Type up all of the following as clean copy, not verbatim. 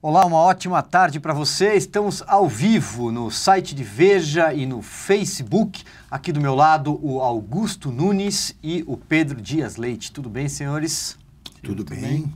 Olá, uma ótima tarde para você. Estamos ao vivo no site de Veja e no Facebook. Aqui do meu lado, o Augusto Nunes e o Pedro Dias Leite. Tudo bem, senhores? Tudo bem.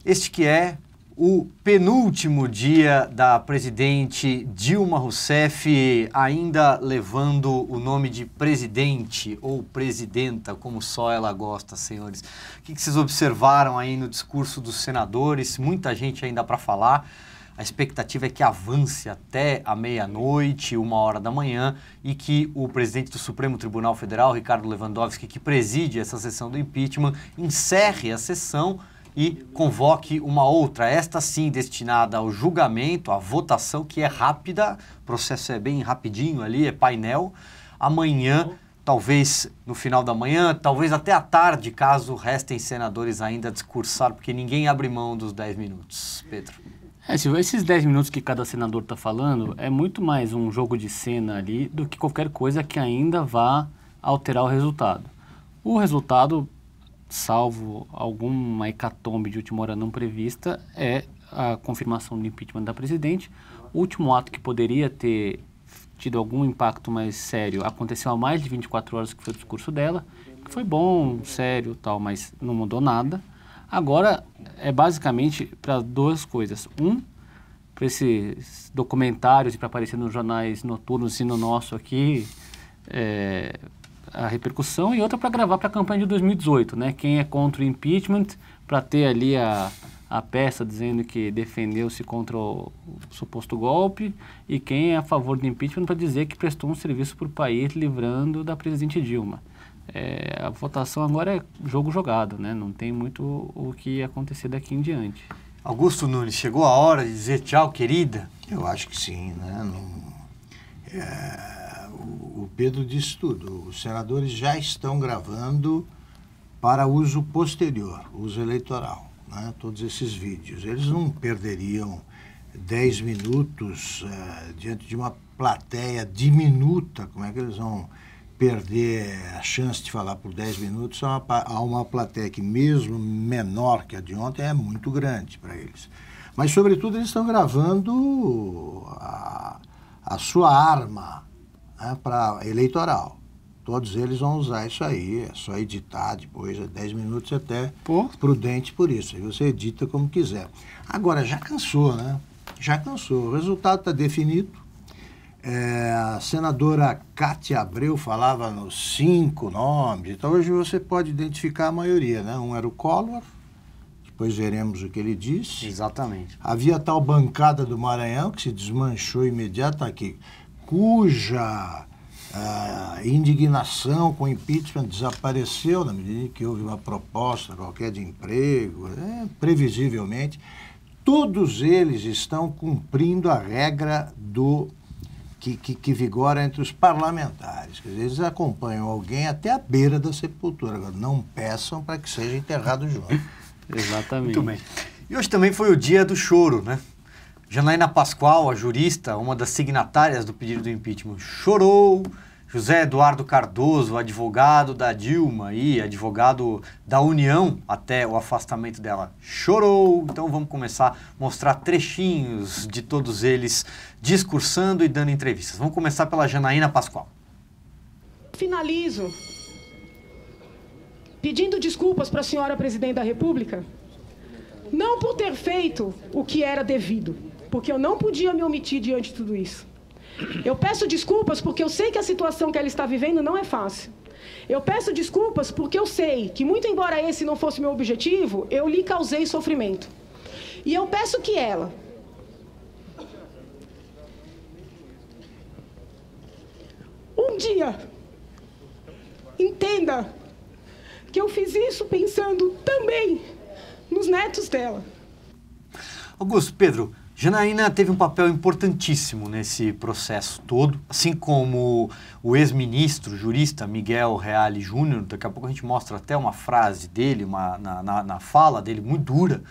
Este que é o penúltimo dia da presidente Dilma Rousseff, ainda levando o nome de presidente ou presidenta, como só ela gosta, senhores. O que vocês observaram aí no discurso dos senadores? Muita gente ainda para falar. A expectativa é que avance até a meia-noite, 1h da manhã, e que o presidente do Supremo Tribunal Federal, Ricardo Lewandowski, que preside essa sessão do impeachment, encerre a sessão e convoque uma outra, esta sim destinada ao julgamento, à votação, que é rápida, o processo é bem rapidinho ali, é painel. Amanhã, talvez no final da manhã, talvez até à tarde, caso restem senadores ainda a discursar, porque ninguém abre mão dos 10 minutos. Pedro. Silvio, esses 10 minutos que cada senador está falando é muito mais um jogo de cena ali do que qualquer coisa que ainda vá alterar o resultado. O resultado, salvo alguma hecatombe de última hora não prevista, é a confirmação do impeachment da presidente. O último ato que poderia ter tido algum impacto mais sério aconteceu há mais de 24 horas, que foi o discurso dela, que foi bom, sério, tal, mas não mudou nada. Agora, é basicamente para duas coisas. Para esses documentários e para aparecer nos jornais noturnos e no nosso aqui, a repercussão, e outra para gravar para a campanha de 2018, né? Quem é contra o impeachment, para ter ali a peça dizendo que defendeu-se contra o suposto golpe, e quem é a favor do impeachment para dizer que prestou um serviço para o país livrando da presidente Dilma. A votação agora é jogo jogado, né? Não tem muito o que acontecer daqui em diante. Augusto Nunes, chegou a hora de dizer tchau, querida? Eu acho que sim, né? O Pedro disse tudo. Os senadores já estão gravando para uso posterior, uso eleitoral, né? Todos esses vídeos. Eles não perderiam 10 minutos diante de uma plateia diminuta. Como é que eles vão perder a chance de falar por 10 minutos a uma plateia que, mesmo menor que a de ontem, é muito grande para eles. Mas, sobretudo, eles estão gravando a sua arma, né, eleitoral. Todos eles vão usar isso aí, é só editar depois, 10 minutos até prudente por isso. Aí você edita como quiser. Agora, já cansou, né? Já cansou. O resultado está definido. A senadora Cátia Abreu falava nos 5 nomes, então hoje você pode identificar a maioria, né? Um era o Collor, depois veremos o que ele disse. Exatamente. Havia a tal bancada do Maranhão, que se desmanchou imediato aqui, cuja indignação com o impeachment desapareceu na medida em que houve uma proposta qualquer de emprego, previsivelmente. Todos eles estão cumprindo a regra que vigora entre os parlamentares. Quer dizer, eles acompanham alguém até a beira da sepultura. Agora, não peçam para que seja enterrado junto. Exatamente. Muito bem. E hoje também foi o dia do choro, né? Janaína Pascoal, a jurista, uma das signatárias do pedido do impeachment, chorou. José Eduardo Cardoso, advogado da Dilma e advogado da União até o afastamento dela, chorou. Então vamos começar a mostrar trechinhos de todos eles discursando e dando entrevistas. Vamos começar pela Janaína Pascoal. Finalizo pedindo desculpas para a senhora presidente da República, não por ter feito o que era devido, porque eu não podia me omitir diante de tudo isso. Eu peço desculpas porque eu sei que a situação que ela está vivendo não é fácil. Eu peço desculpas porque eu sei que, muito embora esse não fosse meu objetivo, eu lhe causei sofrimento. E eu peço que ela um dia entenda que eu fiz isso pensando também nos netos dela. Augusto, Pedro, Janaína teve um papel importantíssimo nesse processo todo, assim como o ex-ministro, jurista Miguel Reale Júnior. Daqui a pouco a gente mostra até uma frase dele, na fala dele, muito dura.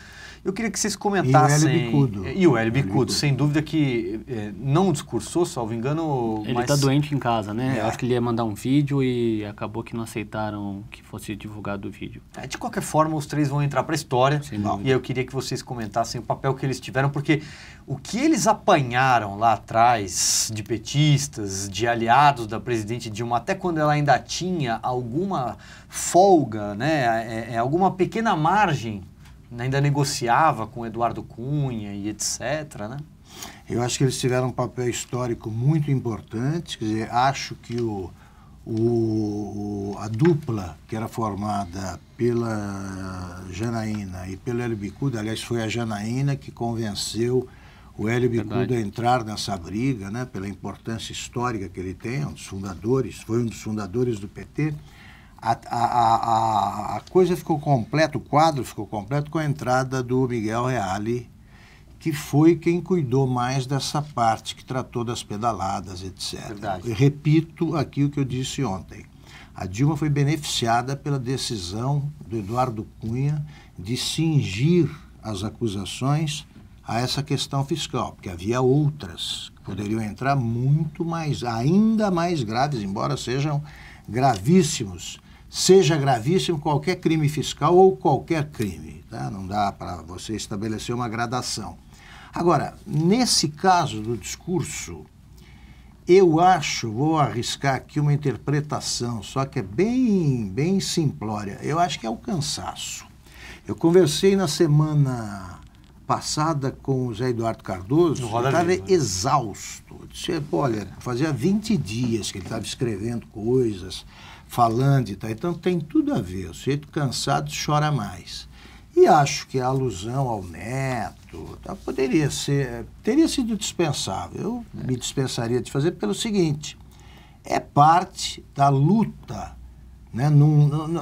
Eu queria que vocês comentassem... E o Hélio Bicudo, sem dúvida que não discursou, salvo engano... Ele está doente em casa, né? Eu acho que ele ia mandar um vídeo e acabou que não aceitaram que fosse divulgado o vídeo. De qualquer forma, os três vão entrar para a história. E eu queria que vocês comentassem o papel que eles tiveram, porque o que eles apanharam lá atrás de petistas, de aliados da presidente Dilma, até quando ela ainda tinha alguma folga, né? Alguma pequena margem, ainda negociava com Eduardo Cunha e etc., né? Eu acho que eles tiveram um papel histórico muito importante. Quer dizer, acho que a dupla que era formada pela Janaína e pelo Hélio Bicudo, aliás, foi a Janaína que convenceu o Hélio Bicudo a entrar nessa briga, né, pela importância histórica que ele tem, foi um dos fundadores do PT. A coisa ficou completa, o quadro ficou completo com a entrada do Miguel Reale, que foi quem cuidou mais dessa parte, que tratou das pedaladas, etc. Verdade. Eu repito aqui o que eu disse ontem. A Dilma foi beneficiada pela decisão do Eduardo Cunha de cingir as acusações a essa questão fiscal, porque havia outras que poderiam entrar ainda mais graves, embora sejam gravíssimos. Seja gravíssimo qualquer crime fiscal ou qualquer crime, tá? Não dá para você estabelecer uma gradação. Agora, nesse caso do discurso, eu vou arriscar aqui uma interpretação, só que é bem simplória. Eu acho que é o cansaço. Eu conversei na semana passada com o Zé Eduardo Cardoso, ele estava exausto. Eu disse, olha, fazia 20 dias que ele estava escrevendo coisas, falando e tal, então tem tudo a ver, o sujeito cansado chora mais. E acho que a alusão ao neto teria sido dispensável. Eu me dispensaria de fazer pelo seguinte, é parte da luta, né,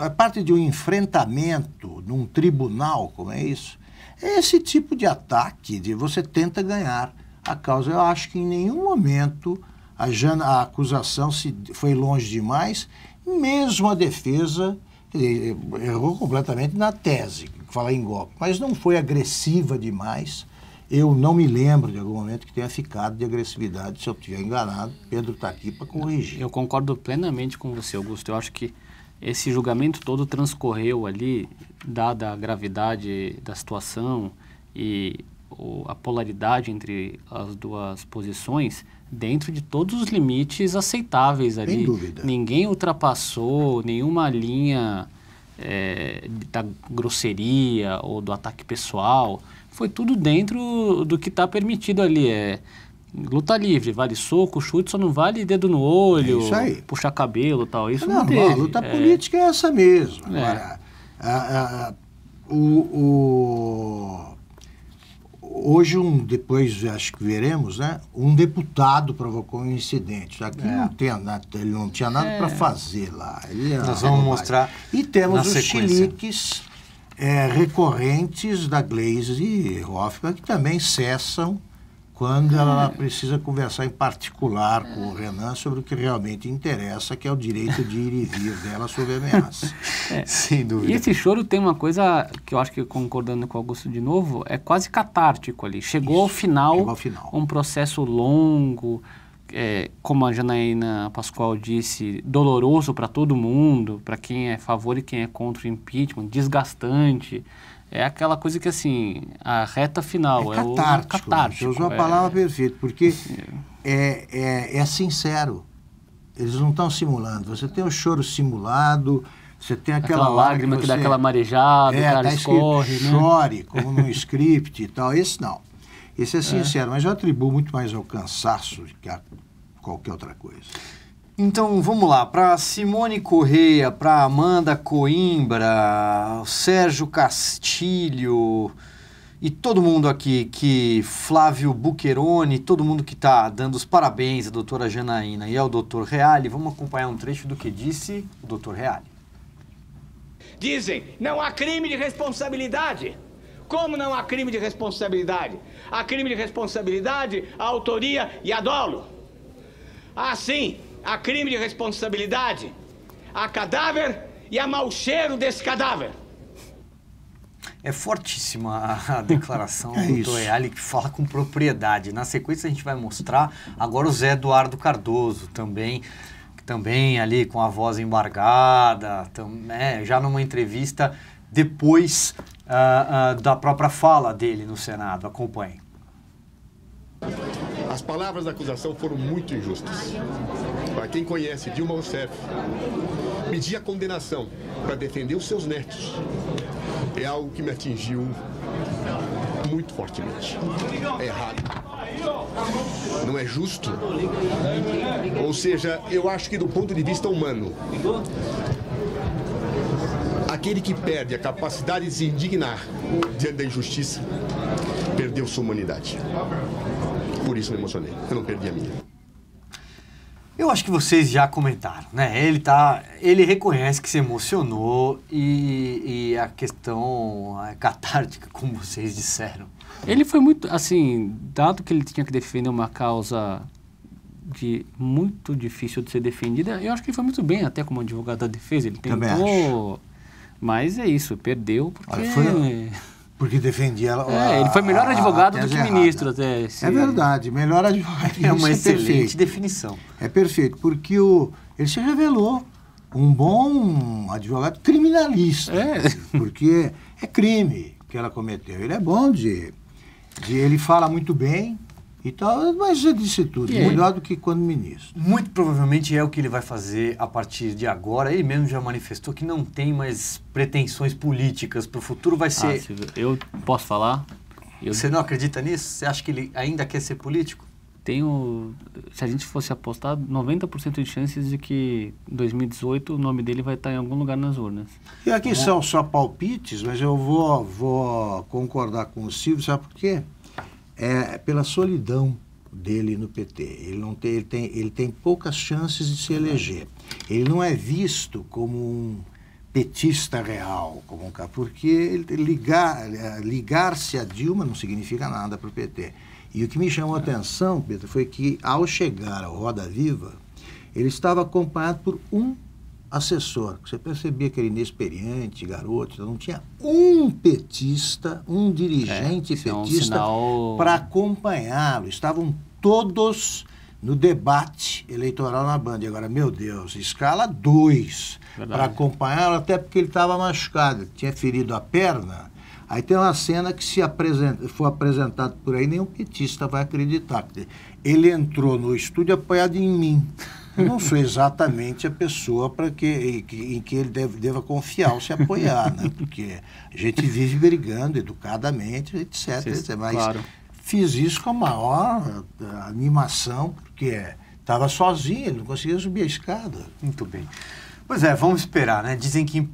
é parte de um enfrentamento num tribunal, como é isso, é esse tipo de ataque, de você tenta ganhar a causa. Eu acho que em nenhum momento a acusação foi longe demais. Mesmo a defesa errou completamente na tese, falar em golpe, mas não foi agressiva demais. Eu não me lembro de algum momento que tenha ficado de agressividade. Se eu estiver enganado, Pedro está aqui para corrigir. Eu concordo plenamente com você, Augusto. Eu acho que esse julgamento todo transcorreu ali, dada a gravidade da situação e a polaridade entre as duas posições, dentro de todos os limites aceitáveis ali. Sem dúvida. Ninguém ultrapassou nenhuma linha da grosseria ou do ataque pessoal. Foi tudo dentro do que está permitido ali. Luta livre, vale soco, chute, só não vale dedo no olho, puxar cabelo e tal. Isso não teve. A luta política é essa mesmo. Agora, hoje, depois acho que veremos, né? Um deputado provocou um incidente. Aqui ele não tinha nada para fazer lá. Nós vamos mostrar. E temos os chiliques recorrentes da Gleisi Hoffmann, que também cessam quando ela precisa conversar em particular com o Renan sobre o que realmente interessa, que é o direito de ir e vir dela sob ameaça. Sem dúvida. E esse choro tem uma coisa que eu acho que, concordando com o Augusto de novo, é quase catártico ali. Chegou ao final, um processo longo, como a Janaína Pascoal disse, doloroso para todo mundo, para quem é a favor e quem é contra o impeachment, desgastante. É aquela coisa que, assim, a reta final é catártico. Você usou a palavra perfeita, porque é sincero. Eles não estão simulando. Você tem o choro simulado, você tem aquela lágrima que dá aquela marejada, o cara escorre, né? Chore, como num script e tal. Esse não. Esse é sincero, mas eu atribuo muito mais ao cansaço que a qualquer outra coisa. Então, vamos lá, para Simone Correia, para Amanda Coimbra, Sérgio Castilho e todo mundo aqui, Flávio Bucheroni, todo mundo que está dando os parabéns à doutora Janaína e ao doutor Reale, vamos acompanhar um trecho do que disse o doutor Reale. Dizem, não há crime de responsabilidade. Como não há crime de responsabilidade? Há crime de responsabilidade, a autoria e a dolo. Há sim, há crime de responsabilidade, há cadáver e há mau cheiro desse cadáver. É fortíssima a declaração do isso. Toreali, que fala com propriedade. Na sequência a gente vai mostrar agora o Zé Eduardo Cardoso também, que também ali com a voz embargada, já numa entrevista depois da própria fala dele no Senado. Acompanhe. As palavras da acusação foram muito injustas. Para quem conhece Dilma Rousseff, pedir a condenação para defender os seus netos é algo que me atingiu muito fortemente. É errado. Não é justo. Ou seja, eu acho que do ponto de vista humano, aquele que perde a capacidade de se indignar diante da injustiça, perdeu sua humanidade. Por isso me emocionei. Eu não perdi a minha. Eu acho que vocês já comentaram, né? Ele reconhece que se emocionou e a questão é catártica, como vocês disseram. Ele foi muito, assim, dado que ele tinha que defender uma causa muito difícil de ser defendida, eu acho que ele foi muito bem até como advogado da defesa. Ele tentou, mas é isso, perdeu porque... Porque defendia ela. Ele foi melhor advogado do que ministro até. É verdade, melhor advogado. É uma excelente definição. É perfeito, porque ele se revelou um bom advogado criminalista. Porque é crime que ela cometeu. Ele é bom ele fala muito bem e tal, mas já disse tudo, melhor do que quando ministro. Muito provavelmente é o que ele vai fazer a partir de agora. Ele mesmo já manifestou que não tem mais pretensões políticas para o futuro. Vai ser... eu posso falar? Você não acredita nisso? Você acha que ele ainda quer ser político? Se a gente fosse apostar, 90% de chances de que em 2018 o nome dele vai estar em algum lugar nas urnas. E aqui são só palpites, mas eu vou concordar com o Silvio, sabe por quê? É pela solidão dele no PT. Ele tem poucas chances de se eleger. Ele não é visto como um petista real, porque ligar-se a Dilma não significa nada para o PT. E o que me chamou a atenção, Pedro, foi que ao chegar ao Roda Viva, ele estava acompanhado por um assessor. Você percebia que era inexperiente, garoto, não tinha um petista, um dirigente petista para acompanhá-lo. Estavam todos no debate eleitoral na Band. E agora, meu Deus, escala 2 para acompanhá-lo, até porque ele estava machucado, ele tinha ferido a perna. Aí tem uma cena que se for apresentado por aí, nenhum petista vai acreditar. Ele entrou no estúdio apoiado em mim. Eu não sou exatamente a pessoa em que ele deva confiar ou se apoiar, né? Porque a gente vive brigando educadamente, etc. Mas fiz isso com a maior animação, porque estava sozinho, ele não conseguia subir a escada. Muito bem. Pois é, vamos esperar, né? Dizem que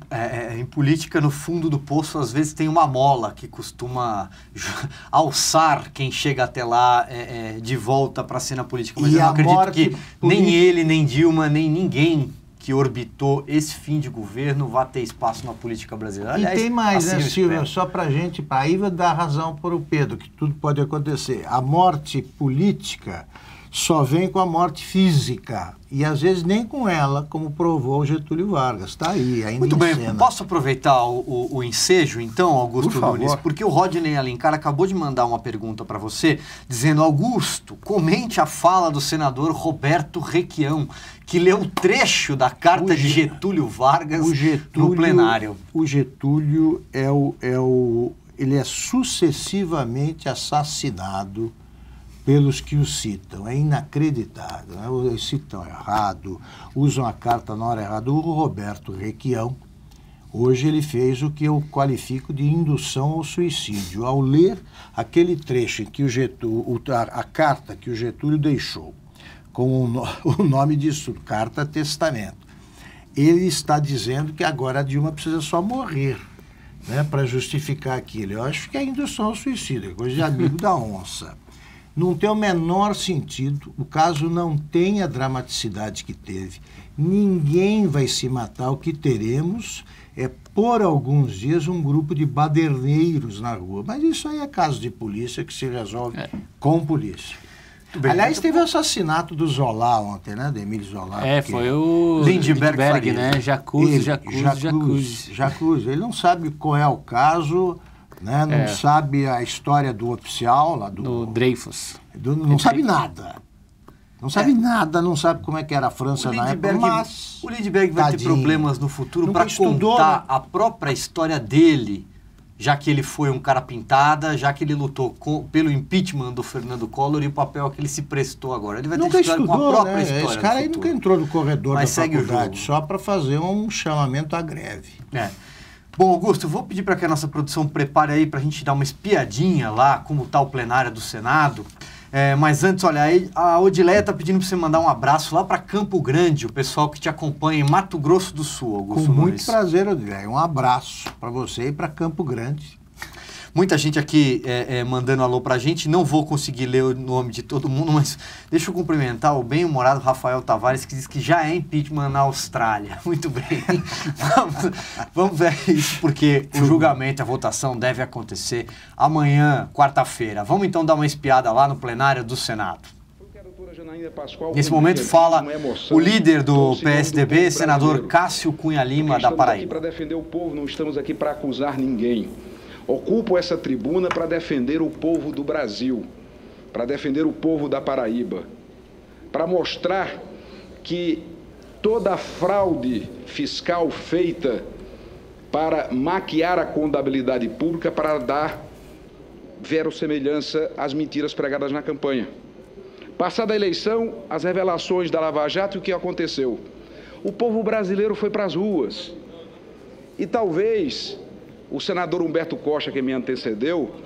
em política, no fundo do poço, às vezes tem uma mola que costuma alçar quem chega até lá de volta para a cena política. Mas eu não acredito que nem ele, nem Dilma, nem ninguém que orbitou esse fim de governo vá ter espaço na política brasileira. Aliás, e tem mais, assim né, Silvio? Só para a gente, aí vai dar razão para o Pedro, que tudo pode acontecer. A morte política só vem com a morte física. E às vezes nem com ela, como provou o Getúlio Vargas. Está aí, ainda muito bem, cena. Posso aproveitar o ensejo, então, Augusto Nunes? Porque o Rodney Alencar acabou de mandar uma pergunta para você, dizendo: Augusto, comente a fala do senador Roberto Requião, que leu um trecho da carta de Getúlio Vargas no plenário. O Getúlio ele é sucessivamente assassinado pelos que o citam. É inacreditável, né? Eles citam errado, usam a carta na hora errada. O Roberto Requião, hoje ele fez o que eu qualifico de indução ao suicídio. Ao ler aquele trecho em que a carta que o Getúlio deixou, com o nome disso, Carta Testamento, ele está dizendo que agora a Dilma precisa só morrer, né, para justificar aquilo. Eu acho que é indução ao suicídio, é coisa de amigo da onça. Não tem o menor sentido, o caso não tem a dramaticidade que teve. Ninguém vai se matar, o que teremos por alguns dias um grupo de baderneiros na rua. Mas isso aí é caso de polícia que se resolve com polícia. Aliás, teve o assassinato do Zola ontem, né? Do Emílio Zola. Foi o Lindbergh, né? Jacuzzi. Ele não sabe qual é o caso, né? Não sabe a história do oficial lá do Dreyfus. Não sabe nada. Não sabe nada, não sabe como é que era a França na época, mas... O Lindbergh vai ter problemas no futuro para contar a própria história dele, já que ele foi um cara pintada, já que ele lutou pelo impeachment do Fernando Collor e o papel que ele se prestou agora. Ele vai ter história com a própria história. Esse cara aí nunca entrou no corredor da faculdade, o só para fazer um chamamento à greve. Bom, Augusto, eu vou pedir para que a nossa produção prepare aí para a gente dar uma espiadinha lá, como está o plenário do Senado. Mas antes, olha, aí a Odileia está pedindo para você mandar um abraço lá para Campo Grande, o pessoal que te acompanha em Mato Grosso do Sul, Augusto Nunes. Com muito prazer, Odileia. Um abraço para você e para Campo Grande. Muita gente aqui mandando alô pra gente. Não vou conseguir ler o nome de todo mundo, mas deixa eu cumprimentar o bem-humorado Rafael Tavares, que diz que já é impeachment na Austrália. Muito bem. Vamos ver isso, porque o julgamento, a votação deve acontecer amanhã, quarta-feira. Vamos então dar uma espiada lá no plenário do Senado. Nesse momento fala o líder do PSDB, senador Cássio Cunha Lima, da Paraíba. Estamos aqui para defender o povo, não estamos aqui para acusar ninguém. Ocupo essa tribuna para defender o povo do Brasil, para defender o povo da Paraíba, para mostrar que toda a fraude fiscal feita para maquiar a contabilidade pública, para dar verossemelhança às mentiras pregadas na campanha. Passada a eleição, as revelações da Lava Jato e o que aconteceu? O povo brasileiro foi para as ruas. E talvez o senador Humberto Costa, que me antecedeu,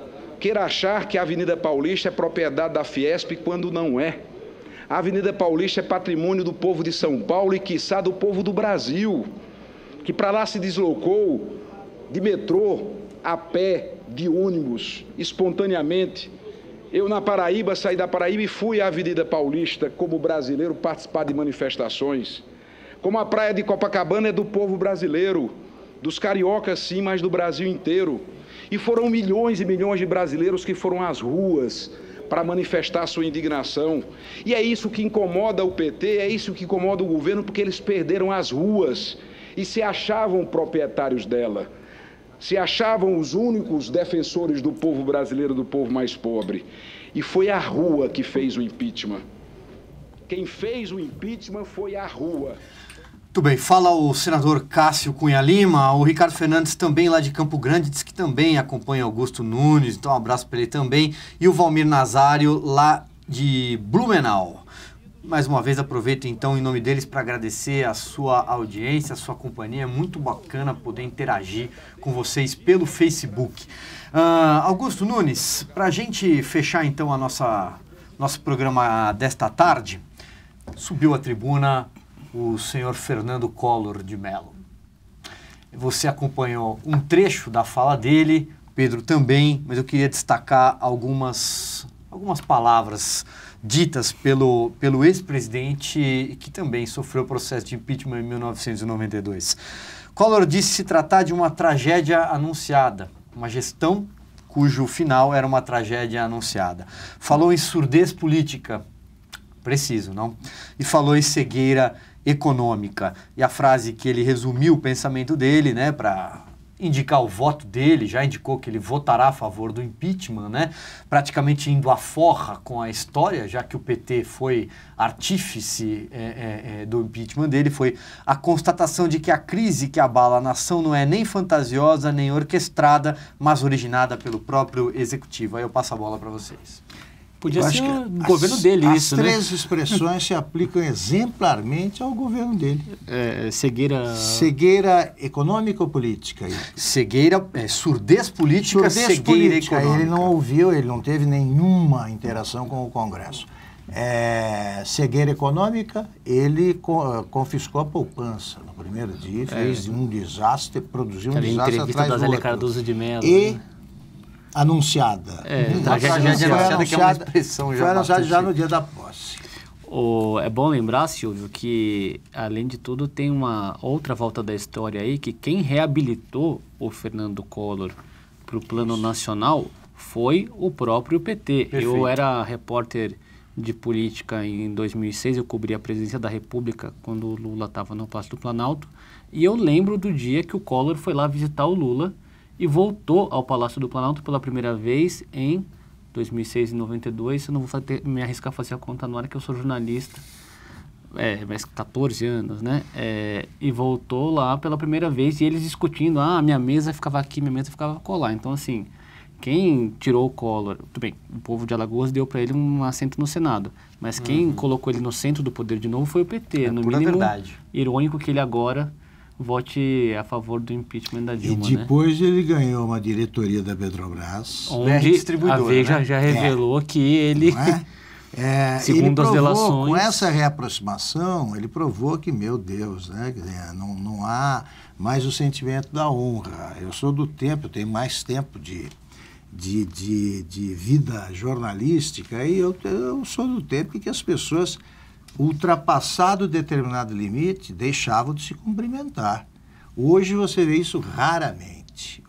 queira achar que a Avenida Paulista é propriedade da Fiesp, quando não é. A Avenida Paulista é patrimônio do povo de São Paulo e, quiçá, do povo do Brasil, que para lá se deslocou de metrô, a pé, de ônibus, espontaneamente. Eu, na Paraíba, saí da Paraíba e fui à Avenida Paulista, como brasileiro, participar de manifestações. Como a praia de Copacabana é do povo brasileiro, dos cariocas sim, mas do Brasil inteiro. E foram milhões e milhões de brasileiros que foram às ruas para manifestar sua indignação. E é isso que incomoda o PT, é isso que incomoda o governo, porque eles perderam as ruas e se achavam proprietários dela. Se achavam os únicos defensores do povo brasileiro, do povo mais pobre. E foi a rua que fez o impeachment. Quem fez o impeachment foi a rua. Muito bem, fala o senador Cássio Cunha Lima. O Ricardo Fernandes, também lá de Campo Grande, diz que também acompanha Augusto Nunes, então um abraço para ele também. E o Valmir Nazário, lá de Blumenau. Mais uma vez aproveito então em nome deles para agradecer a sua audiência, a sua companhia. É muito bacana poder interagir com vocês pelo Facebook. Augusto Nunes, para a gente fechar então a nosso programa desta tarde, subiu à tribuna o senhor Fernando Collor de Mello. Você acompanhou um trecho da fala dele, Pedro também, mas eu queria destacar algumas palavras ditas pelo ex-presidente, que também sofreu processo de impeachment em 1992. Collor disse se tratar de uma tragédia anunciada, uma gestão cujo final era uma tragédia anunciada. Falou em surdez política, preciso, não? E falou em cegueira econômica. E a frase que ele resumiu o pensamento dele, né, para indicar o voto dele, já indicou que ele votará a favor do impeachment, né, praticamente indo à forra com a história, já que o PT foi artífice do impeachment dele, foi a constatação de que a crise que abala a nação não é nem fantasiosa, nem orquestrada, mas originada pelo próprio executivo. Aí eu passo a bola para vocês. Podia ser o governo dele isso, né? As três expressões se aplicam exemplarmente ao governo dele. Cegueira econômica ou política? Cegueira, surdez política, cegueira política. econômica. Ele não ouviu, ele não teve nenhuma interação com o Congresso. Cegueira econômica, ele confiscou a poupança no primeiro dia, fez um desastre, produziu um desastre atrás do outro. Cardoso de Mello, e né? Anunciada. Tragédia anunciada, que é uma expressão já. Foi anunciada já no dia da posse. É bom lembrar, Silvio, que, além de tudo, tem uma outra volta da história aí, que quem reabilitou o Fernando Collor para o plano nacional foi o próprio PT. Perfeito. Eu era repórter de política em 2006, eu cobri a presidência da República quando o Lula estava no Palácio do Planalto, e eu lembro do dia que o Collor foi lá visitar o Lula e voltou ao Palácio do Planalto pela primeira vez em 2006 e 92, eu não vou me arriscar a fazer a conta na hora que eu sou jornalista, mas 14 anos, né? E voltou lá pela primeira vez e eles discutindo, minha mesa ficava aqui, minha mesa ficava colar. Então, assim, quem tirou o Collor, tudo bem, o povo de Alagoas deu para ele um assento no Senado, mas quem colocou ele no centro do poder de novo foi o PT. No mínimo, verdade. Irônico que ele agora vote a favor do impeachment da Dilma, E depois ele ganhou uma diretoria da Petrobras. Onde a Veja já revelou que ele, segundo ele provou, as delações... Com essa reaproximação, ele provou que, meu Deus, né, quer dizer, não há mais o sentimento da honra. Eu sou do tempo, eu tenho mais tempo de vida jornalística e eu sou do tempo em que as pessoas, ultrapassado determinado limite, deixavam de se cumprimentar. Hoje você vê isso raramente.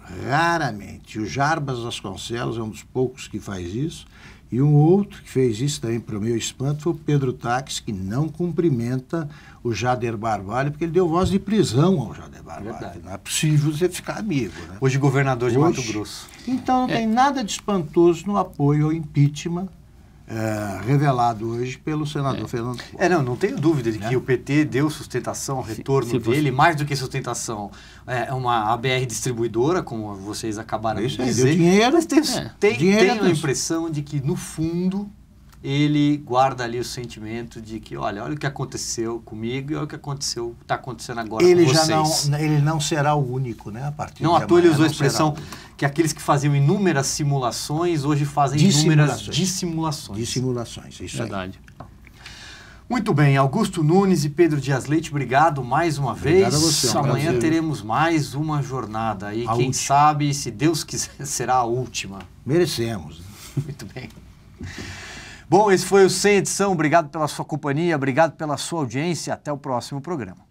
O Jarbas Vasconcelos é um dos poucos que faz isso, e um outro que fez isso também, para o meu espanto, foi o Pedro Taques, que não cumprimenta o Jader Barbalho, porque ele deu voz de prisão ao Jader Barbalho. Não é possível você ficar amigo, né? Hoje governador de Mato Grosso. Então não tem nada de espantoso no apoio ao impeachment revelado hoje pelo senador Fernando Collor. Não tenho dúvida de que o PT deu sustentação ao retorno dele, mais do que sustentação, é uma ABR distribuidora, como vocês acabaram de dizer. Deu dinheiro, mas tenho a impressão de que, no fundo, ele guarda ali o sentimento de que, olha o que aconteceu comigo e olha o que está acontecendo agora com vocês. Ele não será o único, né? A partir não à toa ele usou a expressão que aqueles que faziam inúmeras simulações hoje fazem inúmeras dissimulações. Dissimulações, isso verdade. Aí. Muito bem, Augusto Nunes e Pedro Dias Leite, obrigado mais uma vez. Obrigado a você, amanhã teremos mais uma jornada e quem sabe, se Deus quiser, será a última. Merecemos. Muito bem. Bom, esse foi o Sem Edição. Obrigado pela sua companhia, obrigado pela sua audiência. Até o próximo programa.